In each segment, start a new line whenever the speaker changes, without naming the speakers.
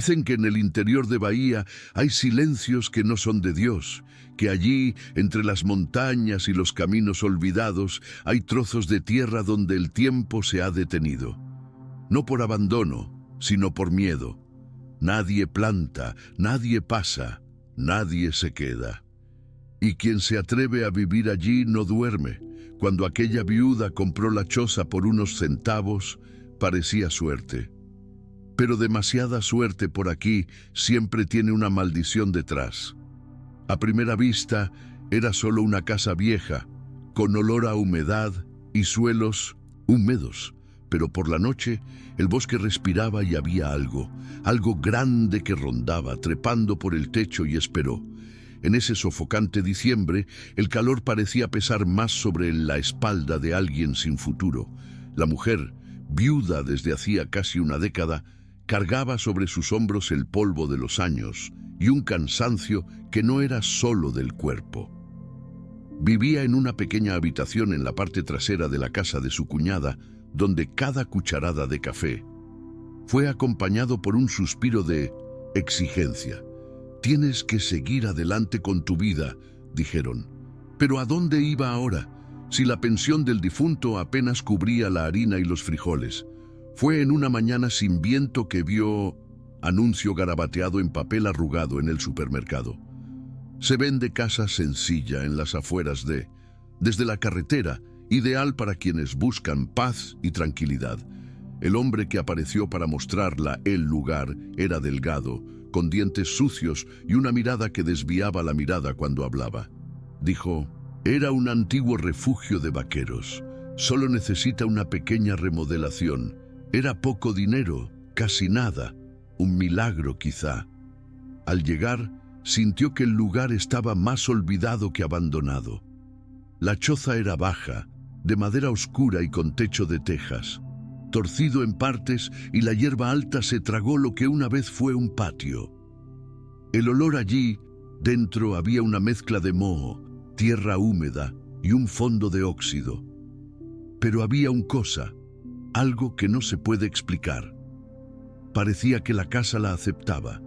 Dicen que en el interior de Bahía hay silencios que no son de Dios, que allí, entre las montañas y los caminos olvidados, hay trozos de tierra donde el tiempo se ha detenido. No por abandono, sino por miedo. Nadie planta, nadie pasa, nadie se queda. Y quien se atreve a vivir allí no duerme. Cuando aquella viuda compró la choza por unos centavos, parecía suerte. Pero demasiada suerte por aquí siempre tiene una maldición detrás. A primera vista, era solo una casa vieja, con olor a humedad y suelos húmedos. Pero por la noche, el bosque respiraba y había algo grande que rondaba, trepando por el techo y esperó. En ese sofocante diciembre, el calor parecía pesar más sobre la espalda de alguien sin futuro. La mujer, viuda desde hacía casi una década, cargaba sobre sus hombros el polvo de los años y un cansancio que no era solo del cuerpo. Vivía en una pequeña habitación en la parte trasera de la casa de su cuñada, donde cada cucharada de café fue acompañado por un suspiro de exigencia. «Tienes que seguir adelante con tu vida», dijeron. ¿Pero a dónde iba ahora, si la pensión del difunto apenas cubría la harina y los frijoles? Fue en una mañana sin viento que vio anuncio garabateado en papel arrugado en el supermercado. Se vende casa sencilla en las afueras desde la carretera, ideal para quienes buscan paz y tranquilidad. El hombre que apareció para mostrarla el lugar era delgado, con dientes sucios y una mirada que desviaba la mirada cuando hablaba. Dijo, era un antiguo refugio de vaqueros. Solo necesita una pequeña remodelación. Era poco dinero, casi nada, un milagro quizá. Al llegar, sintió que el lugar estaba más olvidado que abandonado. La choza era baja, de madera oscura y con techo de tejas, torcido en partes, y la hierba alta se tragó lo que una vez fue un patio. El olor allí, dentro, había una mezcla de moho, tierra húmeda y un fondo de óxido. Pero había una cosa, algo que no se puede explicar. Parecía que la casa la aceptaba,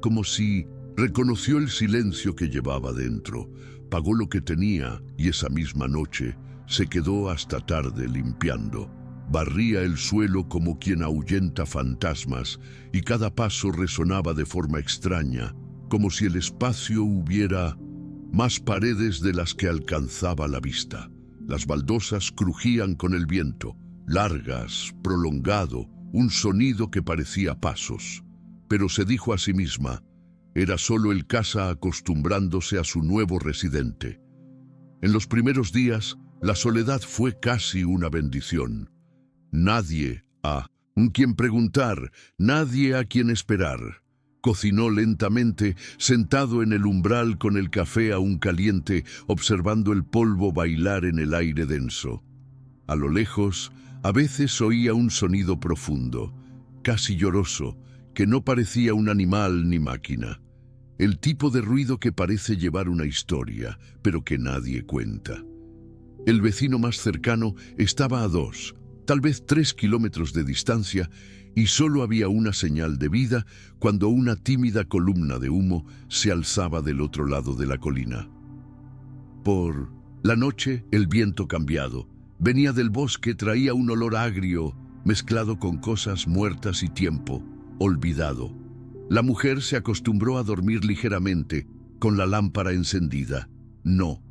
como si reconoció el silencio que llevaba dentro, pagó lo que tenía y esa misma noche se quedó hasta tarde limpiando. Barría el suelo como quien ahuyenta fantasmas y cada paso resonaba de forma extraña, como si el espacio hubiera más paredes de las que alcanzaba la vista. Las baldosas crujían con el viento, largas, prolongado, un sonido que parecía pasos. Pero se dijo a sí misma, era solo el casa acostumbrándose a su nuevo residente. En los primeros días, la soledad fue casi una bendición. Nadie a quien preguntar, nadie a quien esperar. Cocinó lentamente, sentado en el umbral con el café aún caliente, observando el polvo bailar en el aire denso. A lo lejos, a veces oía un sonido profundo, casi lloroso, que no parecía un animal ni máquina. El tipo de ruido que parece llevar una historia, pero que nadie cuenta. El vecino más cercano estaba a 2, tal vez 3 kilómetros de distancia, y solo había una señal de vida cuando una tímida columna de humo se alzaba del otro lado de la colina. Por la noche, el viento cambiado venía del bosque, traía un olor agrio, mezclado con cosas muertas y tiempo olvidado. La mujer se acostumbró a dormir ligeramente, con la lámpara encendida. No,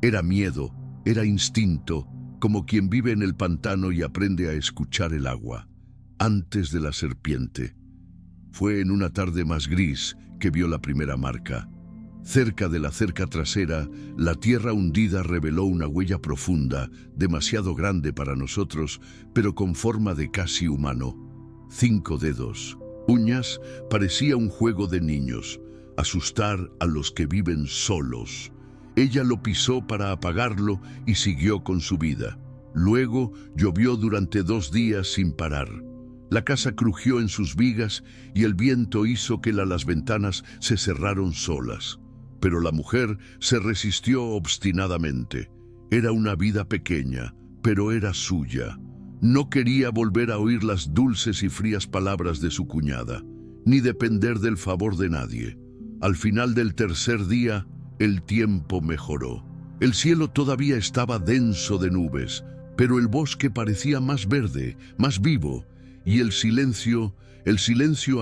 era miedo, era instinto, como quien vive en el pantano y aprende a escuchar el agua. Antes de la serpiente. Fue en una tarde más gris que vio la primera marca. Cerca de la cerca trasera, la tierra hundida reveló una huella profunda, demasiado grande para nosotros, pero con forma de casi humano. 5 dedos, uñas, parecía un juego de niños, asustar a los que viven solos. Ella lo pisó para apagarlo y siguió con su vida. Luego llovió durante 2 días sin parar. La casa crujió en sus vigas y el viento hizo que las ventanas se cerraron solas. Pero la mujer se resistió obstinadamente. Era una vida pequeña, pero era suya. No quería volver a oír las dulces y frías palabras de su cuñada. ni depender del favor de nadie. Al final del tercer día, el tiempo mejoró. El cielo todavía estaba denso de nubes, pero el bosque parecía más verde, más vivo, y el silencio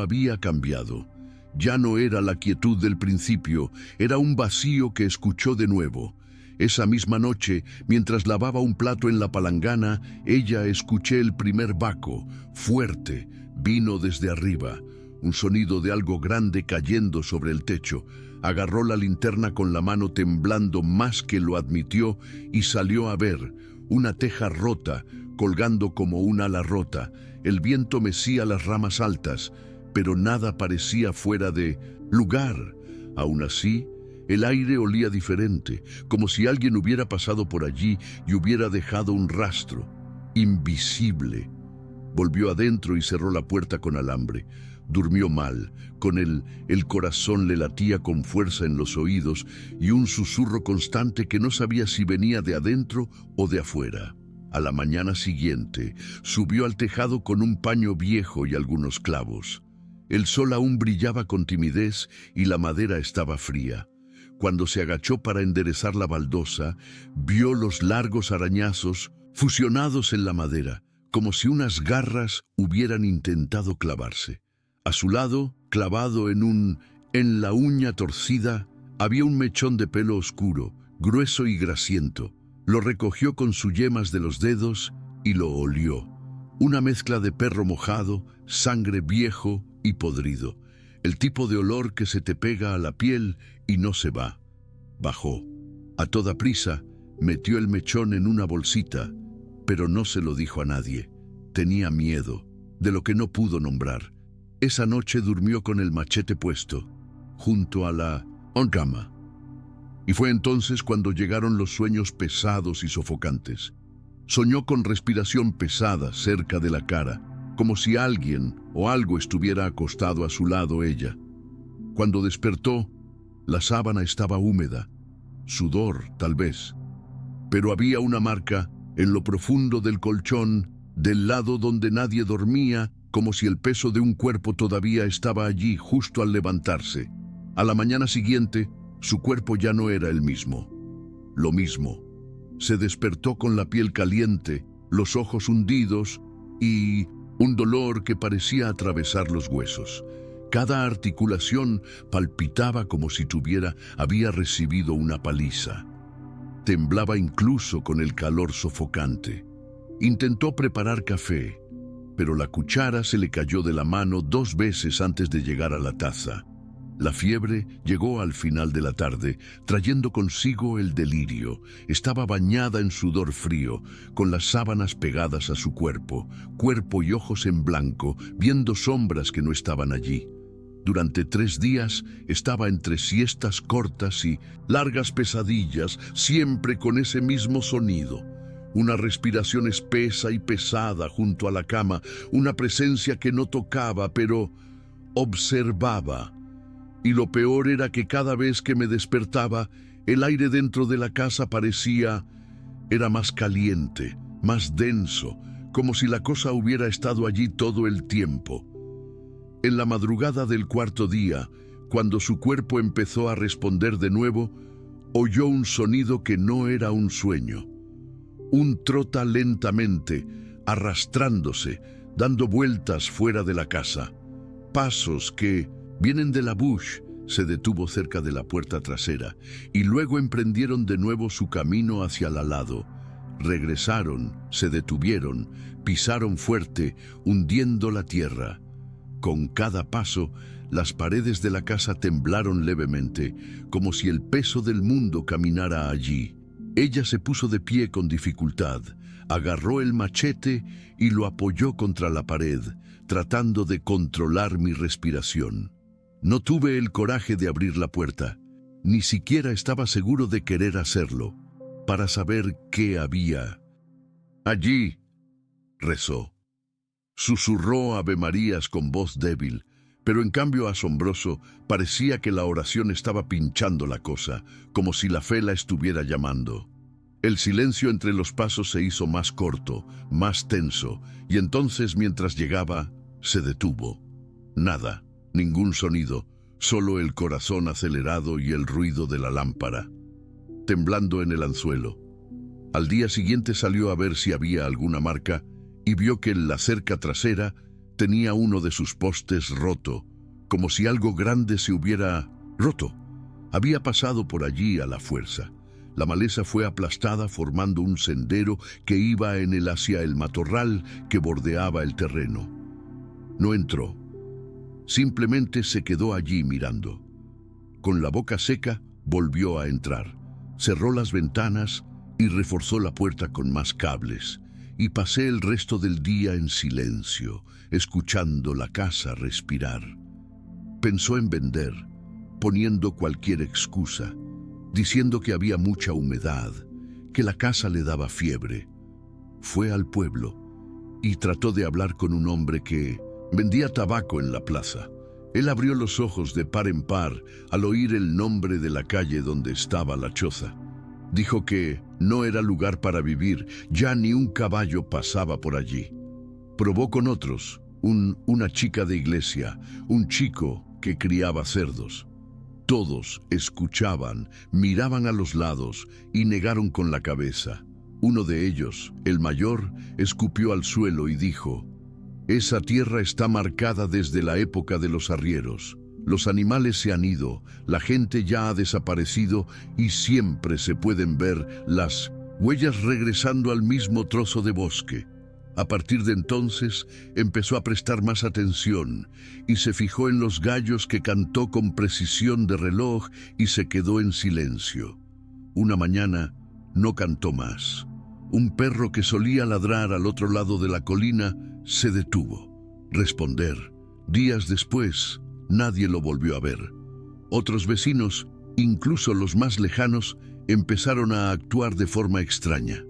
había cambiado. Ya no era la quietud del principio, era un vacío que escuchó de nuevo. Esa misma noche, mientras lavaba un plato en la palangana, escuché el primer baco, fuerte, vino desde arriba. Un sonido de algo grande cayendo sobre el techo. Agarró la linterna con la mano temblando más que lo admitió y salió a ver una teja rota, colgando como un ala rota. El viento mecía las ramas altas, pero nada parecía fuera de lugar. Aún así, el aire olía diferente, como si alguien hubiera pasado por allí y hubiera dejado un rastro, invisible. Volvió adentro y cerró la puerta con alambre. Durmió mal, con el corazón le latía con fuerza en los oídos y un susurro constante que no sabía si venía de adentro o de afuera. A la mañana siguiente, subió al tejado con un paño viejo y algunos clavos. El sol aún brillaba con timidez y la madera estaba fría. Cuando se agachó para enderezar la baldosa, vio los largos arañazos fusionados en la madera, como si unas garras hubieran intentado clavarse. A su lado, clavado en la uña torcida, había un mechón de pelo oscuro, grueso y grasiento. Lo recogió con sus yemas de los dedos y lo olió. Una mezcla de perro mojado, sangre viejo y podrido. El tipo de olor que se te pega a la piel y no se va. Bajó. A toda prisa, metió el mechón en una bolsita, pero no se lo dijo a nadie. Tenía miedo, de lo que no pudo nombrar. Esa noche durmió con el machete puesto, junto a la cama. Y fue entonces cuando llegaron los sueños pesados y sofocantes. Soñó con respiración pesada cerca de la cara, como si alguien o algo estuviera acostado a su lado ella. Cuando despertó, la sábana estaba húmeda, sudor tal vez, pero había una marca en lo profundo del colchón, del lado donde nadie dormía, como si el peso de un cuerpo todavía estaba allí justo al levantarse. A la mañana siguiente, su cuerpo ya no era el mismo. Lo mismo. Se despertó con la piel caliente, los ojos hundidos y un dolor que parecía atravesar los huesos. Cada articulación palpitaba como si había recibido una paliza. Temblaba incluso con el calor sofocante. Intentó preparar café, pero la cuchara se le cayó de la mano 2 veces antes de llegar a la taza. La fiebre llegó al final de la tarde, trayendo consigo el delirio. Estaba bañada en sudor frío, con las sábanas pegadas a su cuerpo y ojos en blanco, viendo sombras que no estaban allí. Durante 3 días estaba entre siestas cortas y largas pesadillas, siempre con ese mismo sonido. Una respiración espesa y pesada junto a la cama, una presencia que no tocaba, pero observaba. Y lo peor era que cada vez que me despertaba, el aire dentro de la casa era más caliente, más denso, como si la cosa hubiera estado allí todo el tiempo. En la madrugada del 4.º día, cuando su cuerpo empezó a responder de nuevo, oyó un sonido que no era un sueño. Un trota lentamente, arrastrándose, dando vueltas fuera de la casa. Pasos que vienen de la bush. Se detuvo cerca de la puerta trasera y luego emprendieron de nuevo su camino hacia el lado. Regresaron, se detuvieron, pisaron fuerte, hundiendo la tierra. Con cada paso, las paredes de la casa temblaron levemente, como si el peso del mundo caminara allí. Ella se puso de pie con dificultad, agarró el machete y lo apoyó contra la pared, tratando de controlar mi respiración. No tuve el coraje de abrir la puerta, ni siquiera estaba seguro de querer hacerlo, para saber qué había. Allí, rezó. Susurró avemarías con voz débil, pero en cambio asombroso, parecía que la oración estaba pinchando la cosa, como si la fe la estuviera llamando. El silencio entre los pasos se hizo más corto, más tenso, y entonces mientras llegaba, se detuvo. Nada. Ningún sonido, solo el corazón acelerado y el ruido de la lámpara, temblando en el anzuelo. Al día siguiente salió a ver si había alguna marca y vio que en la cerca trasera tenía uno de sus postes roto, como si algo grande se hubiera roto. Había pasado por allí a la fuerza. La maleza fue aplastada formando un sendero que iba en él hacia el matorral que bordeaba el terreno. No entró. Simplemente se quedó allí mirando. Con la boca seca, volvió a entrar. Cerró las ventanas y reforzó la puerta con más cables. Y pasé el resto del día en silencio, escuchando la casa respirar. Pensó en vender, poniendo cualquier excusa, diciendo que había mucha humedad, que la casa le daba fiebre. Fue al pueblo y trató de hablar con un hombre que vendía tabaco en la plaza. Él abrió los ojos de par en par al oír el nombre de la calle donde estaba la choza. Dijo que no era lugar para vivir, ya ni un caballo pasaba por allí. Probó con otros, una chica de iglesia, un chico que criaba cerdos. Todos escuchaban, miraban a los lados y negaron con la cabeza. Uno de ellos, el mayor, escupió al suelo y dijo: «Esa tierra está marcada desde la época de los arrieros. Los animales se han ido, la gente ya ha desaparecido y siempre se pueden ver las huellas regresando al mismo trozo de bosque». A partir de entonces empezó a prestar más atención y se fijó en los gallos que cantó con precisión de reloj y se quedó en silencio. Una mañana no cantó más. Un perro que solía ladrar al otro lado de la colina se detuvo. Responder. Días después, nadie lo volvió a ver. Otros vecinos, incluso los más lejanos, empezaron a actuar de forma extraña.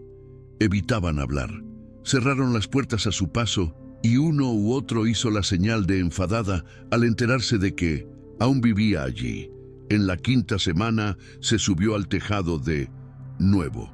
Evitaban hablar. Cerraron las puertas a su paso y uno u otro hizo la señal de enfadada al enterarse de que aún vivía allí. En la quinta semana se subió al tejado de nuevo.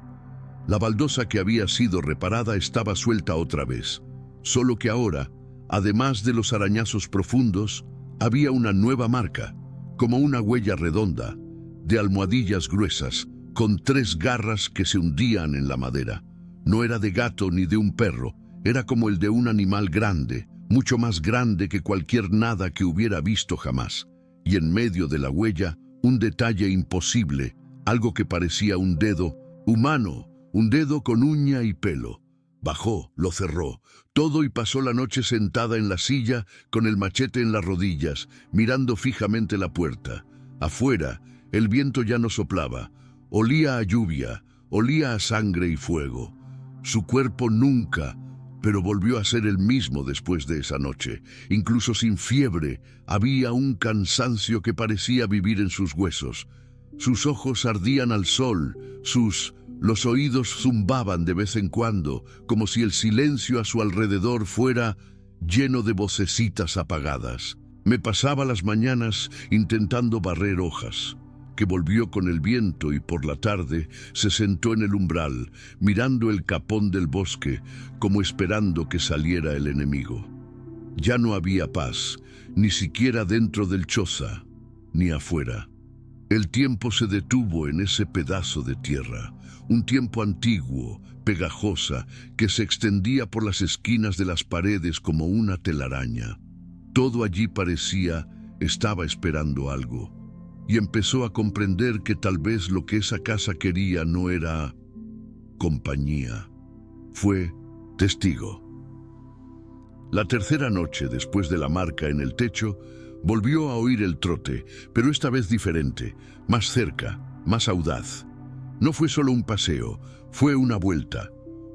La baldosa que había sido reparada estaba suelta otra vez, solo que ahora, además de los arañazos profundos, había una nueva marca, como una huella redonda, de almohadillas gruesas, con 3 garras que se hundían en la madera. No era de gato ni de un perro, era como el de un animal grande, mucho más grande que cualquier nada que hubiera visto jamás. Y en medio de la huella, un detalle imposible, algo que parecía un dedo humano, un dedo con uña y pelo. Bajó, lo cerró, todo y pasó la noche sentada en la silla, con el machete en las rodillas, mirando fijamente la puerta. Afuera, el viento ya no soplaba, olía a lluvia, olía a sangre y fuego. Su cuerpo nunca, pero volvió a ser el mismo después de esa noche. Incluso sin fiebre, había un cansancio que parecía vivir en sus huesos. Sus ojos ardían al sol, los oídos zumbaban de vez en cuando, como si el silencio a su alrededor fuera lleno de vocecitas apagadas. Me pasaba las mañanas intentando barrer hojas, que volvió con el viento y por la tarde se sentó en el umbral, mirando el capón del bosque, como esperando que saliera el enemigo. Ya no había paz, ni siquiera dentro del choza, ni afuera. El tiempo se detuvo en ese pedazo de tierra, un tiempo antiguo, pegajosa, que se extendía por las esquinas de las paredes como una telaraña. Todo allí estaba esperando algo. Y empezó a comprender que tal vez lo que esa casa quería no era compañía. Fue testigo. La tercera noche, después de la marca en el techo, volvió a oír el trote, pero esta vez diferente, más cerca, más audaz. No fue solo un paseo, fue una vuelta.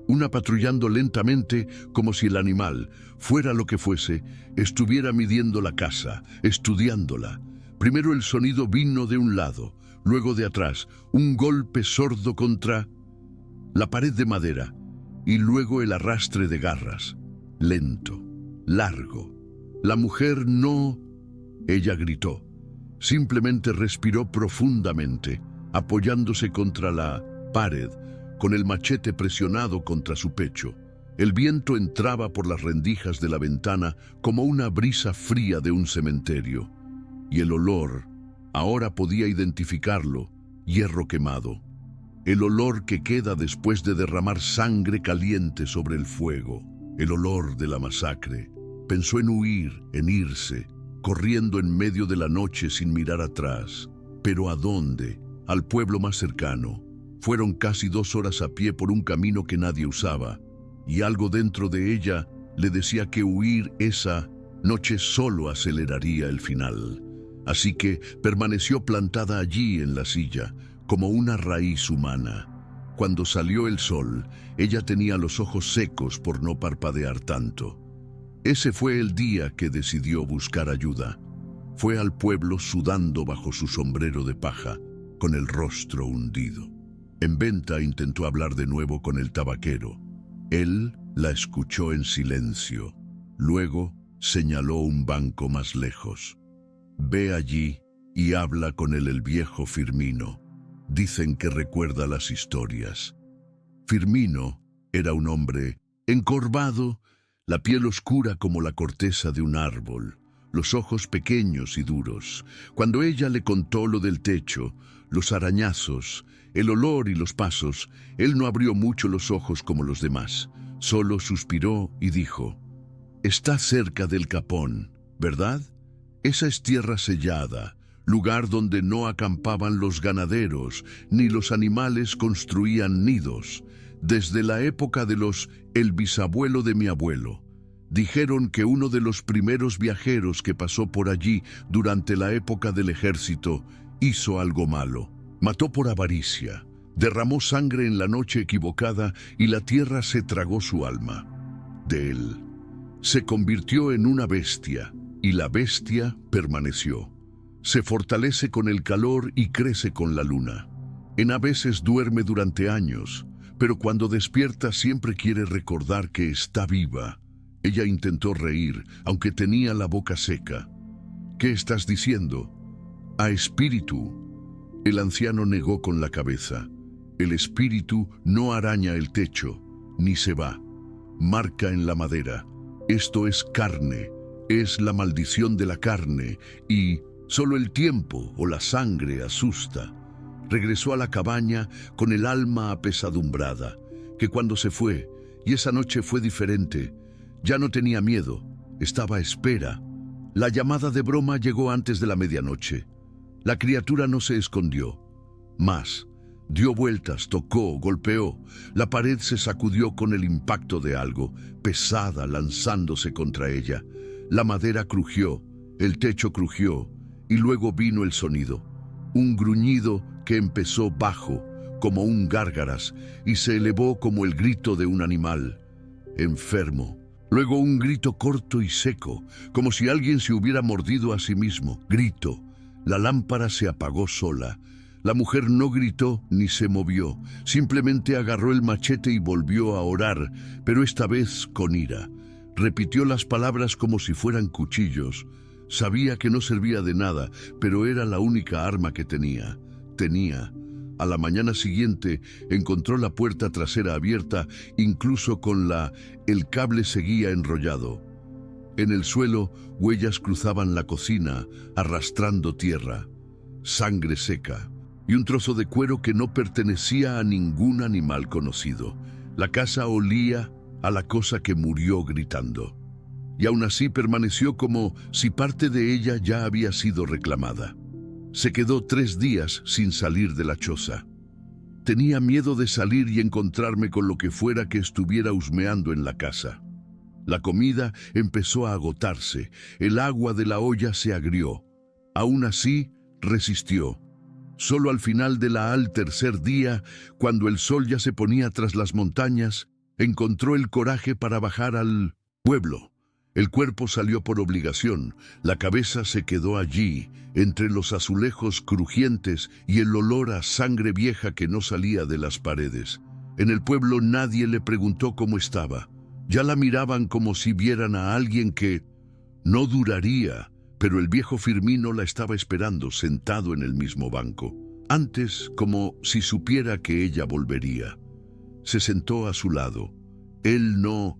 Una patrullando lentamente como si el animal, fuera lo que fuese, estuviera midiendo la casa, estudiándola. Primero el sonido vino de un lado, luego de atrás, un golpe sordo contra la pared de madera, y luego el arrastre de garras, lento, largo. La mujer no... Ella gritó. Simplemente respiró profundamente, apoyándose contra la pared, con el machete presionado contra su pecho. El viento entraba por las rendijas de la ventana como una brisa fría de un cementerio. Y el olor, ahora podía identificarlo, hierro quemado. El olor que queda después de derramar sangre caliente sobre el fuego. El olor de la masacre. Pensó en huir, en irse, corriendo en medio de la noche sin mirar atrás. ¿Pero a dónde? Al pueblo más cercano. Fueron casi 2 horas a pie por un camino que nadie usaba, y algo dentro de ella le decía que huir esa noche solo aceleraría el final. Así que permaneció plantada allí en la silla, como una raíz humana. Cuando salió el sol, ella tenía los ojos secos por no parpadear tanto. Ese fue el día que decidió buscar ayuda. Fue al pueblo sudando bajo su sombrero de paja, con el rostro hundido. En venta intentó hablar de nuevo con el tabaquero. Él la escuchó en silencio. Luego señaló un banco más lejos. Ve allí y habla con él, el viejo Firmino. Dicen que recuerda las historias. Firmino era un hombre encorvado, la piel oscura como la corteza de un árbol, los ojos pequeños y duros. Cuando ella le contó lo del techo, los arañazos, el olor y los pasos, él no abrió mucho los ojos como los demás. Solo suspiró y dijo: «Está cerca del Capón, ¿verdad? Esa es tierra sellada, lugar donde no acampaban los ganaderos, ni los animales construían nidos. Desde la época de el bisabuelo de mi abuelo. Dijeron que uno de los primeros viajeros que pasó por allí durante la época del ejército hizo algo malo. Mató por avaricia, derramó sangre en la noche equivocada y la tierra se tragó su alma. De él se convirtió en una bestia y la bestia permaneció. Se fortalece con el calor y crece con la luna. A veces duerme durante años, pero cuando despierta siempre quiere recordar que está viva». Ella intentó reír, aunque tenía la boca seca. «¿Qué estás diciendo?» «A espíritu». El anciano negó con la cabeza. «El espíritu no araña el techo, ni se va. Marca en la madera. Esto es carne, es la maldición de la carne, y solo el tiempo o la sangre asusta». Regresó a la cabaña con el alma apesadumbrada, que cuando se fue, y esa noche fue diferente, ya no tenía miedo, estaba a espera. La llamada de broma llegó antes de la medianoche. La criatura no se escondió. Más, dio vueltas, tocó, golpeó. La pared se sacudió con el impacto de algo, pesada, lanzándose contra ella. La madera crujió, el techo crujió, y luego vino el sonido. Un gruñido que empezó bajo, como un gárgaras, y se elevó como el grito de un animal enfermo. Luego un grito corto y seco, como si alguien se hubiera mordido a sí mismo. Grito. La lámpara se apagó sola. La mujer no gritó ni se movió. Simplemente agarró el machete y volvió a orar, pero esta vez con ira. Repitió las palabras como si fueran cuchillos. Sabía que no servía de nada, pero era la única arma que tenía. A la mañana siguiente encontró la puerta trasera abierta, incluso con el cable seguía enrollado. En el suelo, huellas cruzaban la cocina, arrastrando tierra, sangre seca y un trozo de cuero que no pertenecía a ningún animal conocido. La casa olía a la cosa que murió gritando. Y aún así permaneció como si parte de ella ya había sido reclamada. Se quedó 3 días sin salir de la choza. Tenía miedo de salir y encontrarme con lo que fuera que estuviera husmeando en la casa. La comida empezó a agotarse, el agua de la olla se agrió. Aún así, resistió. Solo al final al tercer día, cuando el sol ya se ponía tras las montañas, encontró el coraje para bajar al pueblo. El cuerpo salió por obligación, la cabeza se quedó allí, entre los azulejos crujientes y el olor a sangre vieja que no salía de las paredes. En el pueblo nadie le preguntó cómo estaba. Ya la miraban como si vieran a alguien que no duraría, pero el viejo Firmino la estaba esperando sentado en el mismo banco. Antes, como si supiera que ella volvería. Se sentó a su lado. Él no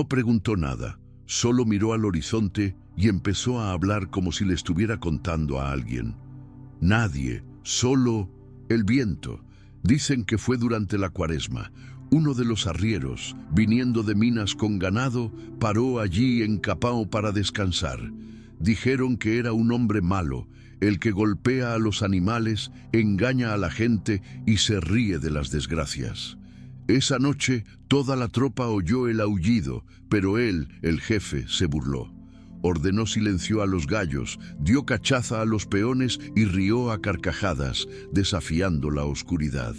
preguntó nada, solo miró al horizonte y empezó a hablar como si le estuviera contando a alguien. Nadie, solo el viento. Dicen que fue durante la Cuaresma. Uno de los arrieros, viniendo de Minas con ganado, paró allí en Capao para descansar. Dijeron que era un hombre malo, el que golpea a los animales, engaña a la gente y se ríe de las desgracias. Esa noche toda la tropa oyó el aullido, pero él, el jefe, se burló. Ordenó silencio a los gallos, dio cachaza a los peones y rió a carcajadas, desafiando la oscuridad.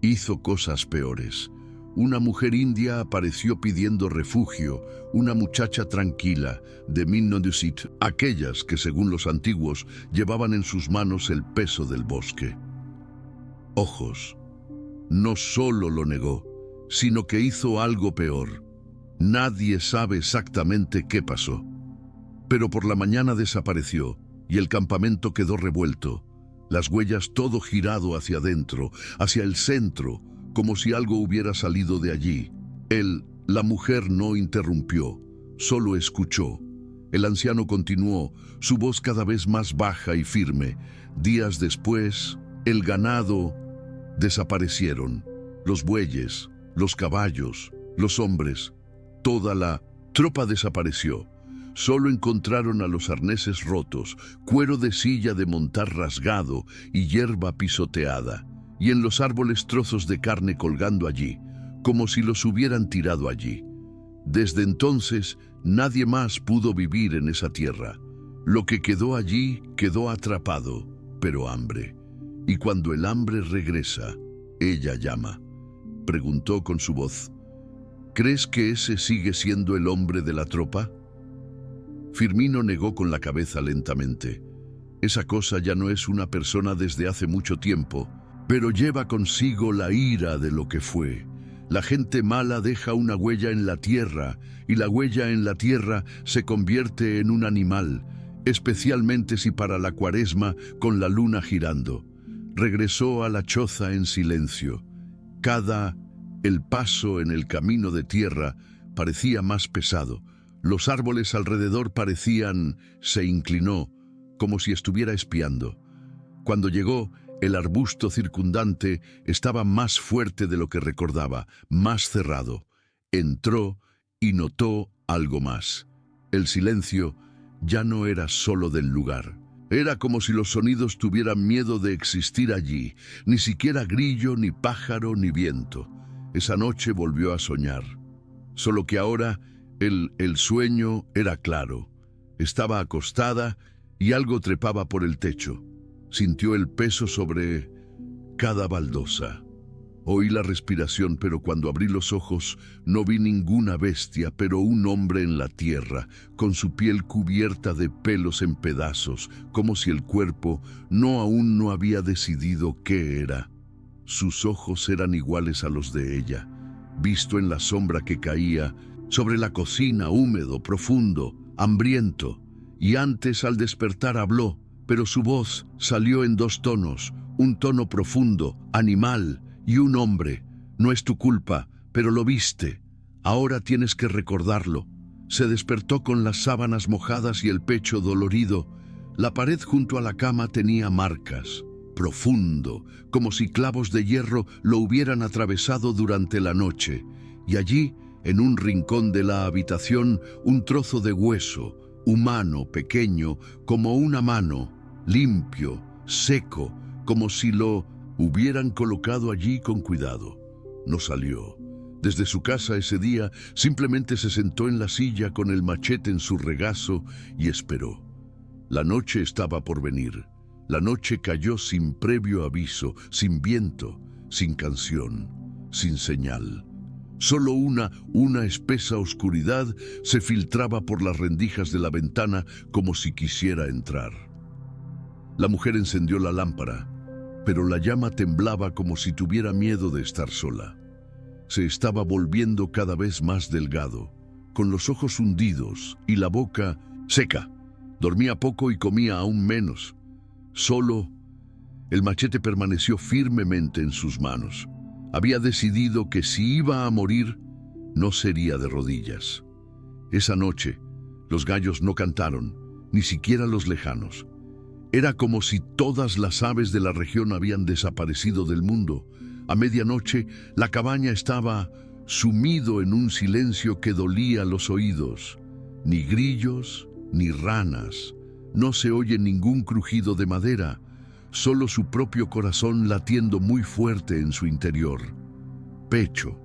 Hizo cosas peores. Una mujer india apareció pidiendo refugio, una muchacha tranquila, de Minnodusit, aquellas que según los antiguos llevaban en sus manos el peso del bosque. Ojos. No solo lo negó, sino que hizo algo peor. Nadie sabe exactamente qué pasó. Pero por la mañana desapareció y el campamento quedó revuelto. Las huellas todo girado hacia adentro, hacia el centro, como si algo hubiera salido de allí. La mujer no interrumpió, solo escuchó. El anciano continuó, su voz cada vez más baja y firme. Días después, el ganado desaparecieron. Los bueyes, los caballos, los hombres, toda la tropa desapareció. Solo encontraron a los arneses rotos, cuero de silla de montar rasgado y hierba pisoteada, y en los árboles trozos de carne colgando allí, como si los hubieran tirado allí. Desde entonces, nadie más pudo vivir en esa tierra. Lo que quedó allí quedó atrapado, pero hambre. Y cuando el hambre regresa, ella llama. Preguntó con su voz, ¿crees que ese sigue siendo el hombre de la tropa? Firmino negó con la cabeza lentamente. Esa cosa ya no es una persona desde hace mucho tiempo, pero lleva consigo la ira de lo que fue. La gente mala deja una huella en la tierra, y la huella en la tierra se convierte en un animal, especialmente si para la Cuaresma con la luna girando. Regresó a la choza en silencio. El paso en el camino de tierra parecía más pesado. Los árboles alrededor se inclinó, como si estuviera espiando. Cuando llegó, el arbusto circundante estaba más fuerte de lo que recordaba, más cerrado. Entró y notó algo más. El silencio ya no era solo del lugar. Era como si los sonidos tuvieran miedo de existir allí, ni siquiera grillo, ni pájaro, ni viento. Esa noche volvió a soñar. Solo que ahora el sueño era claro. Estaba acostada y algo trepaba por el techo. Sintió el peso sobre cada baldosa. Oí la respiración, pero cuando abrí los ojos no vi ninguna bestia, pero un hombre en la tierra, con su piel cubierta de pelos en pedazos, como si el cuerpo aún no había decidido qué era. Sus ojos eran iguales a los de ella, visto en la sombra que caía sobre la cocina, húmedo, profundo, hambriento, y antes al despertar habló, pero su voz salió en dos tonos, un tono profundo, animal, y un hombre. No es tu culpa, pero lo viste. Ahora tienes que recordarlo. Se despertó con las sábanas mojadas y el pecho dolorido. La pared junto a la cama tenía marcas, profundo, como si clavos de hierro lo hubieran atravesado durante la noche. Y allí, en un rincón de la habitación, un trozo de hueso, humano, pequeño, como una mano, limpio, seco, como si lo hubieran colocado allí con cuidado. No salió. Desde su casa ese día simplemente se sentó en la silla con el machete en su regazo y esperó. La noche estaba por venir. La noche cayó sin previo aviso, sin viento, sin canción, sin señal. Solo una espesa oscuridad se filtraba por las rendijas de la ventana como si quisiera entrar. La mujer encendió la lámpara, pero la llama temblaba como si tuviera miedo de estar sola. Se estaba volviendo cada vez más delgado, con los ojos hundidos y la boca seca. Dormía poco y comía aún menos. Solo el machete permaneció firmemente en sus manos. Había decidido que si iba a morir, no sería de rodillas. Esa noche, los gallos no cantaron, ni siquiera los lejanos. Era como si todas las aves de la región habían desaparecido del mundo. A medianoche, la cabaña estaba sumido en un silencio que dolía los oídos. Ni grillos, ni ranas. No se oye ningún crujido de madera, solo su propio corazón latiendo muy fuerte en su interior. Pecho.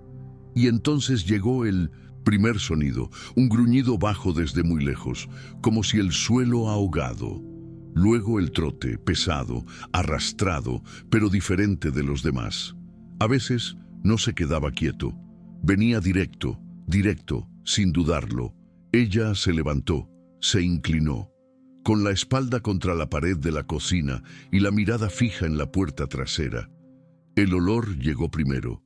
Y entonces llegó el primer sonido, un gruñido bajo desde muy lejos, como si el suelo ahogado. Luego el trote, pesado, arrastrado, pero diferente de los demás. A veces no se quedaba quieto. Venía directo, sin dudarlo. Ella se levantó, se inclinó, con la espalda contra la pared de la cocina y la mirada fija en la puerta trasera. El olor llegó primero.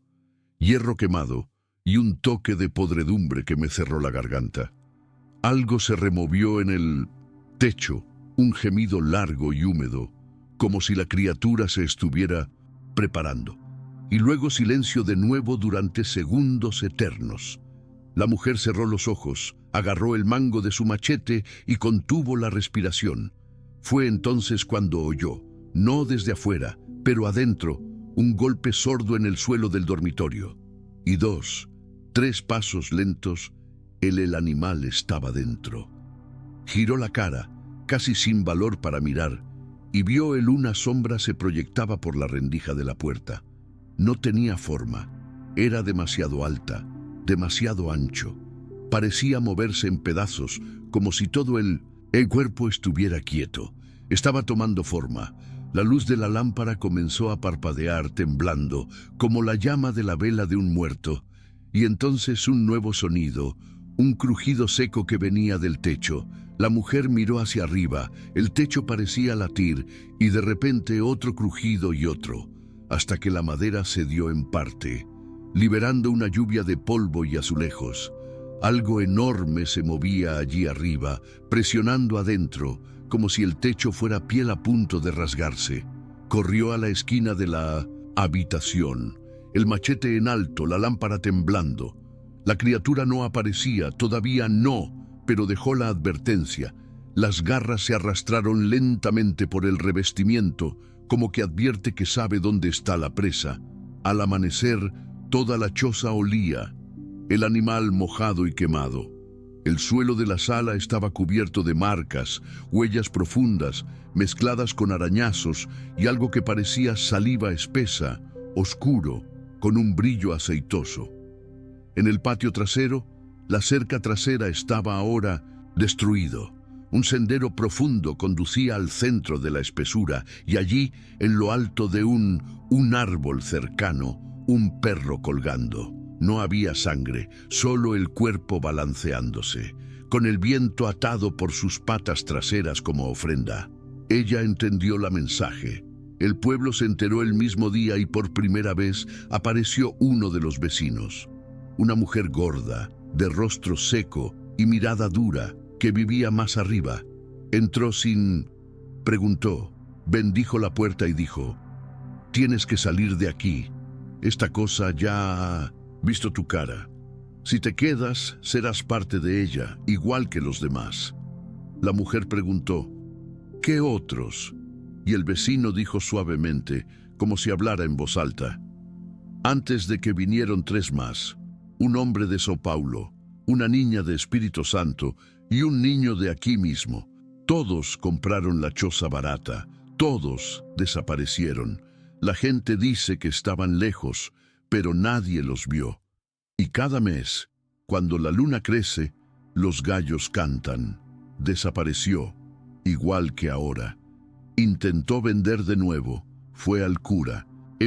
Hierro quemado y un toque de podredumbre que me cerró la garganta. Algo se removió en el techo, un gemido largo y húmedo, como si la criatura se estuviera preparando. Y luego silencio de nuevo durante segundos eternos. La mujer cerró los ojos, agarró el mango de su machete y contuvo la respiración. Fue entonces cuando oyó, no desde afuera, pero adentro, un golpe sordo en el suelo del dormitorio. Y 2, 3 pasos lentos, el animal estaba dentro. Giró la cara, casi sin valor para mirar, y vio una sombra se proyectaba por la rendija de la puerta. No tenía forma, era demasiado alta, demasiado ancho. Parecía moverse en pedazos, como si todo el cuerpo estuviera quieto. Estaba tomando forma. La luz de la lámpara comenzó a parpadear, temblando, como la llama de la vela de un muerto. Y entonces un nuevo sonido, un crujido seco que venía del techo. La mujer miró hacia arriba, el techo parecía latir, y de repente otro crujido y otro, hasta que la madera cedió en parte, liberando una lluvia de polvo y azulejos. Algo enorme se movía allí arriba, presionando adentro, como si el techo fuera piel a punto de rasgarse. Corrió a la esquina de la habitación, el machete en alto, la lámpara temblando. La criatura no aparecía, todavía no, pero dejó la advertencia. Las garras se arrastraron lentamente por el revestimiento, como que advierte que sabe dónde está la presa. Al amanecer, toda la choza olía, el animal mojado y quemado. El suelo de la sala estaba cubierto de marcas, huellas profundas, mezcladas con arañazos y algo que parecía saliva espesa, oscuro, con un brillo aceitoso. En el patio trasero, la cerca trasera estaba ahora destruido. Un sendero profundo conducía al centro de la espesura y allí, en lo alto de un árbol cercano, un perro colgando. No había sangre, solo el cuerpo balanceándose, con el viento atado por sus patas traseras como ofrenda. Ella entendió la mensaje. El pueblo se enteró el mismo día y por primera vez apareció uno de los vecinos. Una mujer gorda, de rostro seco y mirada dura, que vivía más arriba. Entró preguntó, bendijo la puerta y dijo: «Tienes que salir de aquí. Esta cosa ya ha visto tu cara. Si te quedas, serás parte de ella, igual que los demás». La mujer preguntó: «¿Qué otros?». Y el vecino dijo suavemente, como si hablara en voz alta: «Antes de que vinieron 3 más, un hombre de São Paulo, una niña de Espíritu Santo y un niño de aquí mismo. Todos compraron la choza barata, todos desaparecieron. La gente dice que estaban lejos, pero nadie los vio. Y cada mes, cuando la luna crece, los gallos cantan. Desapareció, igual que ahora. Intentó vender de nuevo, fue al cura,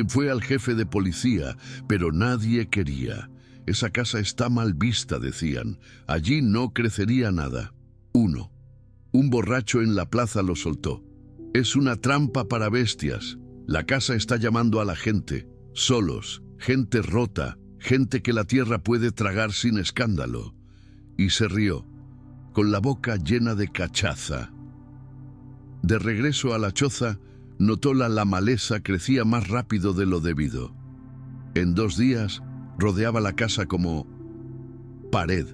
fue al jefe de policía, pero nadie quería. Esa casa está mal vista, decían. Allí no crecería nada». Un borracho en la plaza lo soltó: «Es una trampa para bestias. La casa está llamando a la gente. Solos, gente rota, gente que la tierra puede tragar sin escándalo». Y se rió, con la boca llena de cachaza. De regreso a la choza, notó la maleza crecía más rápido de lo debido. En 2 días, rodeaba la casa como pared.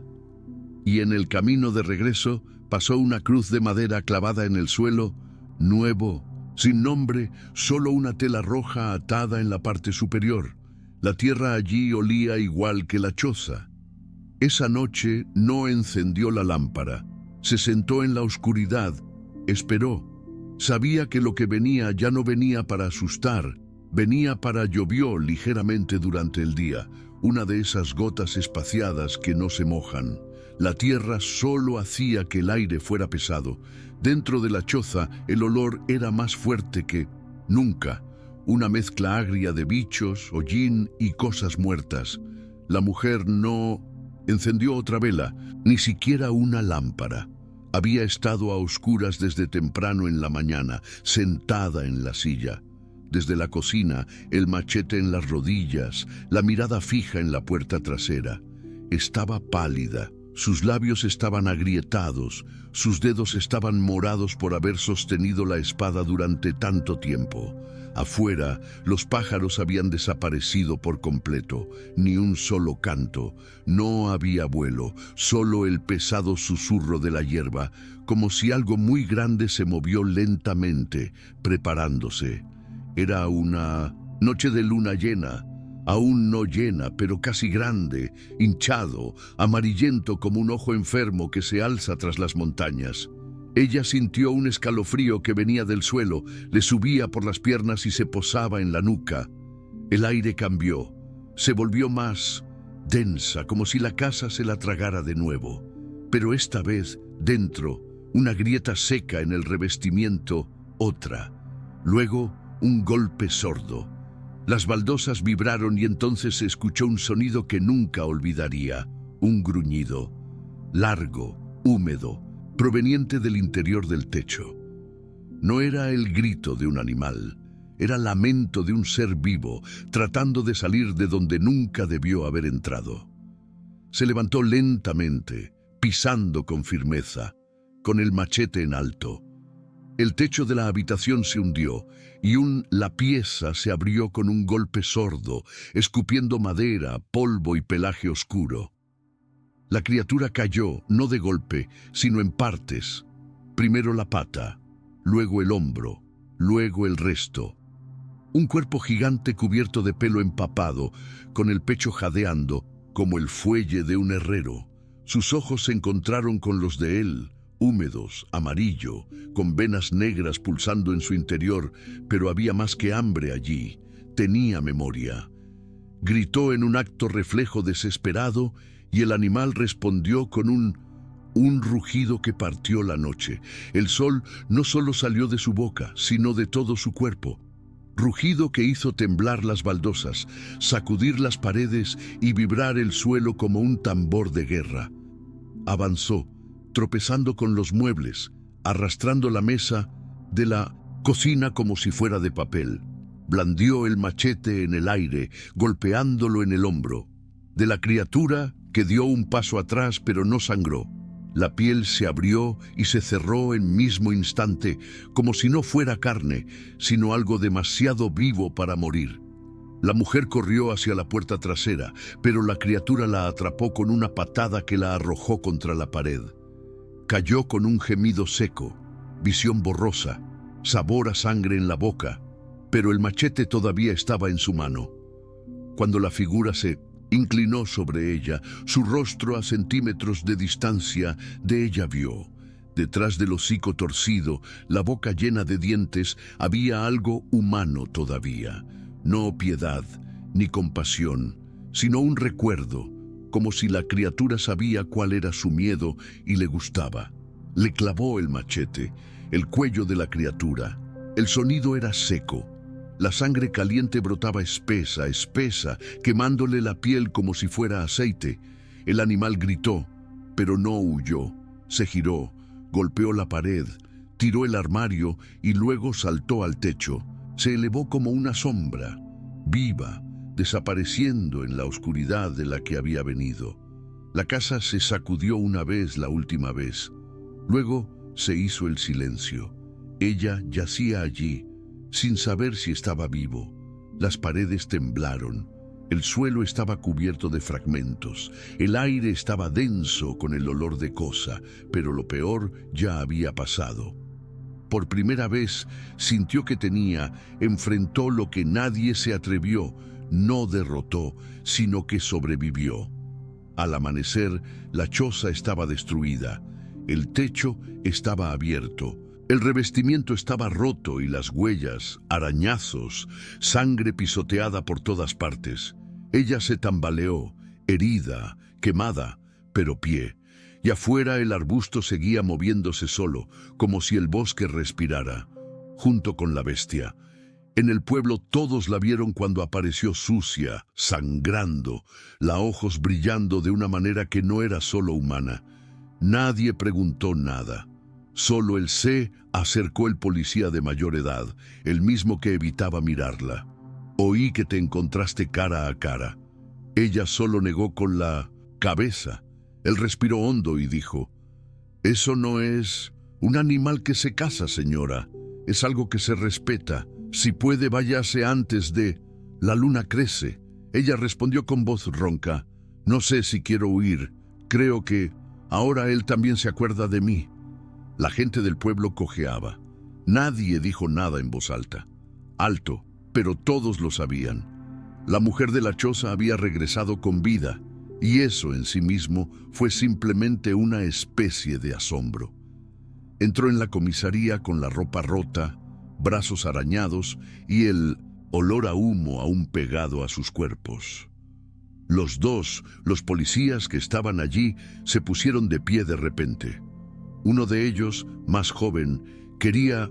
Y en el camino de regreso pasó una cruz de madera clavada en el suelo, nuevo, sin nombre, solo una tela roja atada en la parte superior. La tierra allí olía igual que la choza. Esa noche no encendió la lámpara. Se sentó en la oscuridad, esperó. Sabía que lo que venía ya no venía para asustar, venía para llovió ligeramente durante el día, una de esas gotas espaciadas que no se mojan. La tierra solo hacía que el aire fuera pesado. Dentro de la choza el olor era más fuerte que nunca, una mezcla agria de bichos, hollín y cosas muertas. La mujer no encendió otra vela, ni siquiera una lámpara. Había estado a oscuras desde temprano en la mañana, sentada en la silla. Desde la cocina, el machete en las rodillas, la mirada fija en la puerta trasera. Estaba pálida. Sus labios estaban agrietados, sus dedos estaban morados por haber sostenido la espada durante tanto tiempo. Afuera, los pájaros habían desaparecido por completo, ni un solo canto. No había vuelo, solo el pesado susurro de la hierba, como si algo muy grande se movió lentamente, preparándose. Era una noche de luna llena, aún no llena, pero casi grande, hinchado, amarillento como un ojo enfermo que se alza tras las montañas. Ella sintió un escalofrío que venía del suelo, le subía por las piernas y se posaba en la nuca. El aire cambió, se volvió más densa, como si la casa se la tragara de nuevo. Pero esta vez, dentro, una grieta seca en el revestimiento, otra. Luego, un golpe sordo. Las baldosas vibraron y entonces se escuchó un sonido que nunca olvidaría, un gruñido, largo, húmedo, proveniente del interior del techo. No era el grito de un animal, era lamento de un ser vivo, tratando de salir de donde nunca debió haber entrado. Se levantó lentamente, pisando con firmeza, con el machete en alto. El techo de la habitación se hundió y la pieza se abrió con un golpe sordo, escupiendo madera, polvo y pelaje oscuro. La criatura cayó, no de golpe, sino en partes. Primero la pata, luego el hombro, luego el resto. Un cuerpo gigante cubierto de pelo empapado, con el pecho jadeando, como el fuelle de un herrero. Sus ojos se encontraron con los de él, húmedos, amarillo, con venas negras pulsando en su interior, pero había más que hambre allí. Tenía memoria. Gritó en un acto reflejo desesperado y el animal respondió con un rugido que partió la noche. El sol no solo salió de su boca, sino de todo su cuerpo. Rugido que hizo temblar las baldosas, sacudir las paredes y vibrar el suelo como un tambor de guerra. Avanzó, tropezando con los muebles, arrastrando la mesa de la cocina como si fuera de papel. Blandió el machete en el aire, golpeándolo en el hombro. De la criatura, que dio un paso atrás pero no sangró. La piel se abrió y se cerró en mismo instante, como si no fuera carne, sino algo demasiado vivo para morir. La mujer corrió hacia la puerta trasera, pero la criatura la atrapó con una patada que la arrojó contra la pared. Cayó con un gemido seco, visión borrosa, sabor a sangre en la boca, pero el machete todavía estaba en su mano. Cuando la figura se inclinó sobre ella, su rostro a centímetros de distancia de ella vio. Detrás del hocico torcido, la boca llena de dientes, había algo humano todavía. No piedad, ni compasión, sino un recuerdo, como si la criatura sabía cuál era su miedo y le gustaba. Le clavó el machete, el cuello de la criatura. El sonido era seco. La sangre caliente brotaba espesa, espesa, quemándole la piel como si fuera aceite. El animal gritó, pero no huyó. Se giró, golpeó la pared, tiró el armario y luego saltó al techo. Se elevó como una sombra, viva, desapareciendo en la oscuridad de la que había venido. La casa se sacudió una vez, la última vez. Luego se hizo el silencio. Ella yacía allí, sin saber si estaba vivo. Las paredes temblaron. El suelo estaba cubierto de fragmentos, el aire estaba denso con el olor de cosa, pero lo peor ya había pasado. Por primera vez sintió que enfrentó lo que nadie se atrevió, no derrotó, sino que sobrevivió. Al amanecer, la choza estaba destruida, el techo estaba abierto, el revestimiento estaba roto y las huellas, arañazos, sangre pisoteada por todas partes. Ella se tambaleó, herida, quemada, pero pie, y afuera el arbusto seguía moviéndose solo, como si el bosque respirara, junto con la bestia. En el pueblo todos la vieron cuando apareció sucia, sangrando, los ojos brillando de una manera que no era solo humana. Nadie preguntó nada. Solo el se acercó el policía de mayor edad, el mismo que evitaba mirarla. Oí que te encontraste cara a cara. Ella solo negó con la cabeza. Él respiró hondo y dijo, «Eso no es un animal que se caza, señora. Es algo que se respeta. Si puede, váyase antes de... La luna crece». Ella respondió con voz ronca, «No sé si quiero huir. Creo que ahora él también se acuerda de mí». La gente del pueblo cojeaba. Nadie dijo nada en voz alta. Alto, pero todos lo sabían. La mujer de la choza había regresado con vida, y eso en sí mismo fue simplemente una especie de asombro. Entró en la comisaría con la ropa rota, brazos arañados y el olor a humo aún pegado a sus cuerpos. Los policías que estaban allí, se pusieron de pie de repente. Uno de ellos, más joven, quería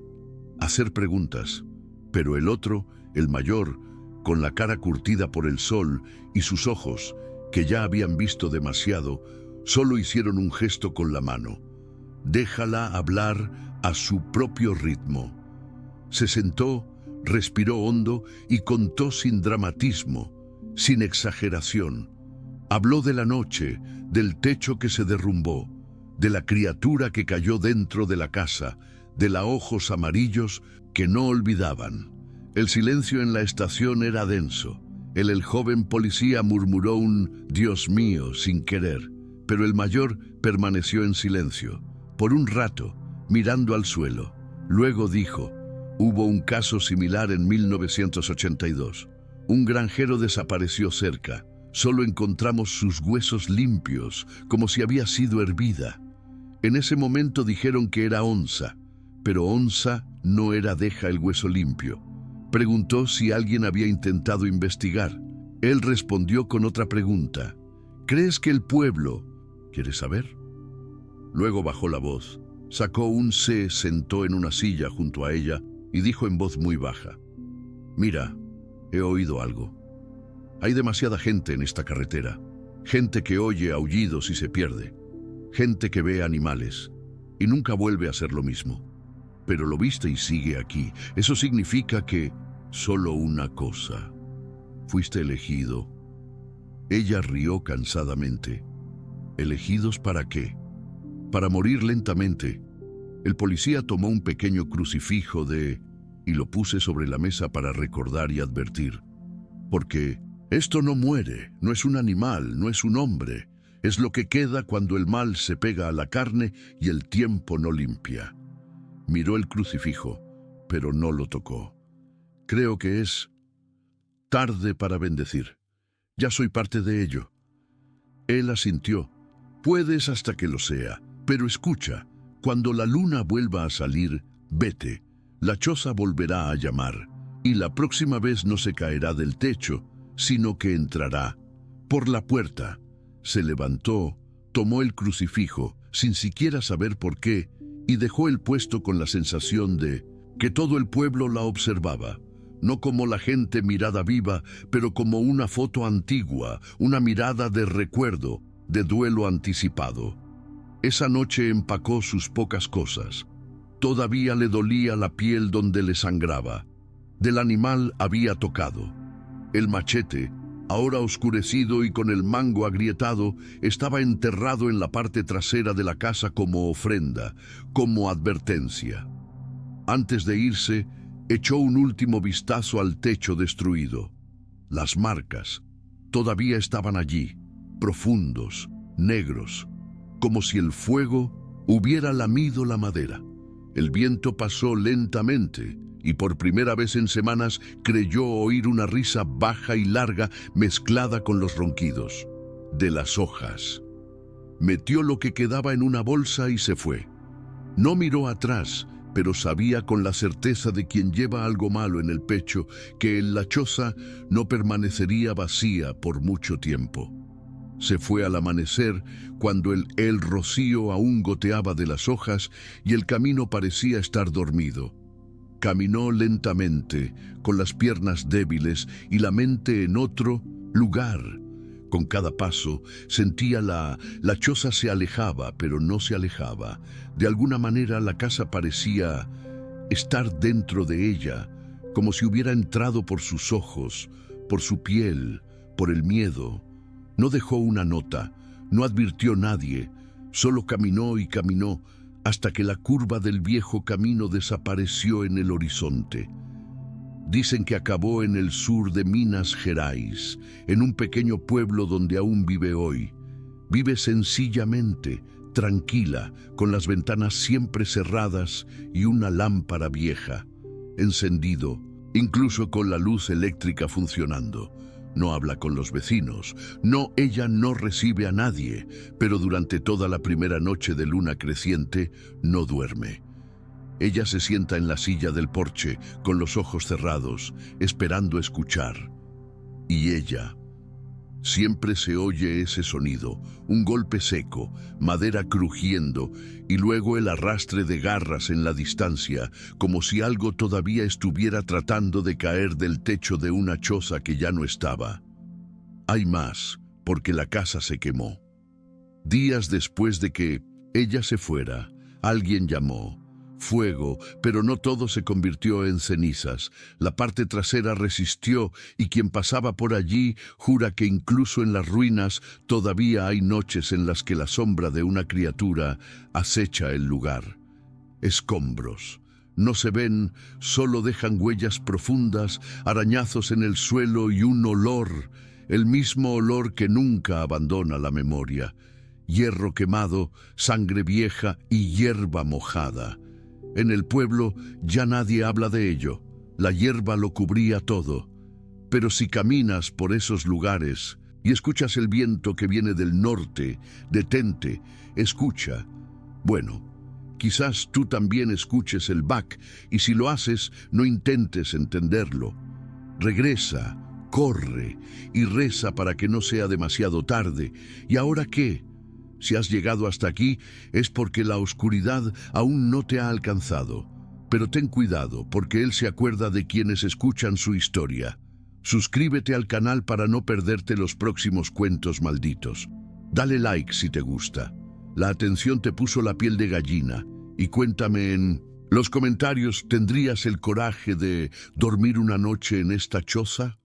hacer preguntas, pero el otro, el mayor, con la cara curtida por el sol y sus ojos, que ya habían visto demasiado, solo hicieron un gesto con la mano. Déjala hablar a su propio ritmo. Se sentó, respiró hondo y contó sin dramatismo, sin exageración. Habló de la noche, del techo que se derrumbó, de la criatura que cayó dentro de la casa, de los ojos amarillos que no olvidaban. El silencio en la estación era denso. El joven policía murmuró un «Dios mío» sin querer, pero el mayor permaneció en silencio, por un rato, mirando al suelo. Luego dijo, «Hubo un caso similar en 1982. Un granjero desapareció cerca. Solo encontramos sus huesos limpios, como si había sido hervida. En ese momento dijeron que era onza, pero onza no era deja el hueso limpio». Preguntó si alguien había intentado investigar. Él respondió con otra pregunta. «¿Crees que el pueblo quiere saber?» Luego bajó la voz, sacó se sentó en una silla junto a ella y dijo en voz muy baja, «Mira, he oído algo. Hay demasiada gente en esta carretera. Gente que oye aullidos y se pierde. Gente que ve animales y nunca vuelve a hacer lo mismo. Pero lo viste y sigue aquí. Eso significa que solo una cosa. Fuiste elegido». Ella rió cansadamente. «¿Elegidos para qué?» «Para morir lentamente». El policía tomó un pequeño crucifijo y lo puse sobre la mesa para recordar y advertir. «Porque esto no muere, no es un animal, no es un hombre. Es lo que queda cuando el mal se pega a la carne y el tiempo no limpia». Miró el crucifijo, pero no lo tocó. «Creo que es tarde para bendecir. Ya soy parte de ello». Él asintió. «Puedes hasta que lo sea, pero escucha, cuando la luna vuelva a salir, vete. La choza volverá a llamar, y la próxima vez no se caerá del techo, sino que entrará por la puerta». Se levantó, tomó el crucifijo, sin siquiera saber por qué, y dejó el puesto con la sensación de que todo el pueblo la observaba, no como la gente mirada viva, pero como una foto antigua, una mirada de recuerdo, de duelo anticipado. Esa noche empacó sus pocas cosas. Todavía le dolía la piel donde le sangraba. Del animal había tocado. El machete, ahora oscurecido y con el mango agrietado, estaba enterrado en la parte trasera de la casa como ofrenda, como advertencia. Antes de irse, echó un último vistazo al techo destruido. Las marcas, todavía estaban allí, profundos, negros, como si el fuego hubiera lamido la madera. El viento pasó lentamente y por primera vez en semanas creyó oír una risa baja y larga mezclada con los ronquidos de las hojas. Metió lo que quedaba en una bolsa y se fue. No miró atrás, pero sabía con la certeza de quien lleva algo malo en el pecho que la choza no permanecería vacía por mucho tiempo. Se fue al amanecer, cuando el rocío aún goteaba de las hojas y el camino parecía estar dormido. Caminó lentamente, con las piernas débiles y la mente en otro lugar. Con cada paso sentía la choza se alejaba, pero no se alejaba. De alguna manera la casa parecía estar dentro de ella, como si hubiera entrado por sus ojos, por su piel, por el miedo. No dejó una nota, no advirtió a nadie, solo caminó y caminó hasta que la curva del viejo camino desapareció en el horizonte. Dicen que acabó en el sur de Minas Gerais, en un pequeño pueblo donde aún vive hoy. Vive sencillamente, tranquila, con las ventanas siempre cerradas y una lámpara vieja, encendido, incluso con la luz eléctrica funcionando. No habla con los vecinos, ella no recibe a nadie, pero durante toda la primera noche de luna creciente no duerme. Ella se sienta en la silla del porche, con los ojos cerrados, esperando escuchar. Y ella, siempre se oye ese sonido, un golpe seco, madera crujiendo, y luego el arrastre de garras en la distancia, como si algo todavía estuviera tratando de caer del techo de una choza que ya no estaba. Hay más, porque la casa se quemó. Días después de que ella se fuera, alguien llamó. Fuego, pero no todo se convirtió en cenizas. La parte trasera resistió y quien pasaba por allí jura que incluso en las ruinas todavía hay noches en las que la sombra de una criatura acecha el lugar. Escombros. No se ven, solo dejan huellas profundas, arañazos en el suelo y un olor, el mismo olor que nunca abandona la memoria. Hierro quemado, sangre vieja y hierba mojada. En el pueblo ya nadie habla de ello, la hierba lo cubría todo. Pero si caminas por esos lugares y escuchas el viento que viene del norte, detente, escucha. Bueno, quizás tú también escuches el Bach y si lo haces, no intentes entenderlo. Regresa, corre y reza para que no sea demasiado tarde. ¿Y ahora qué? Si has llegado hasta aquí es porque la oscuridad aún no te ha alcanzado. Pero ten cuidado, porque Él se acuerda de quienes escuchan su historia. Suscríbete al canal para no perderte los próximos cuentos malditos. Dale like si te gusta. La atención te puso la piel de gallina. Y cuéntame en los comentarios, ¿tendrías el coraje de dormir una noche en esta choza?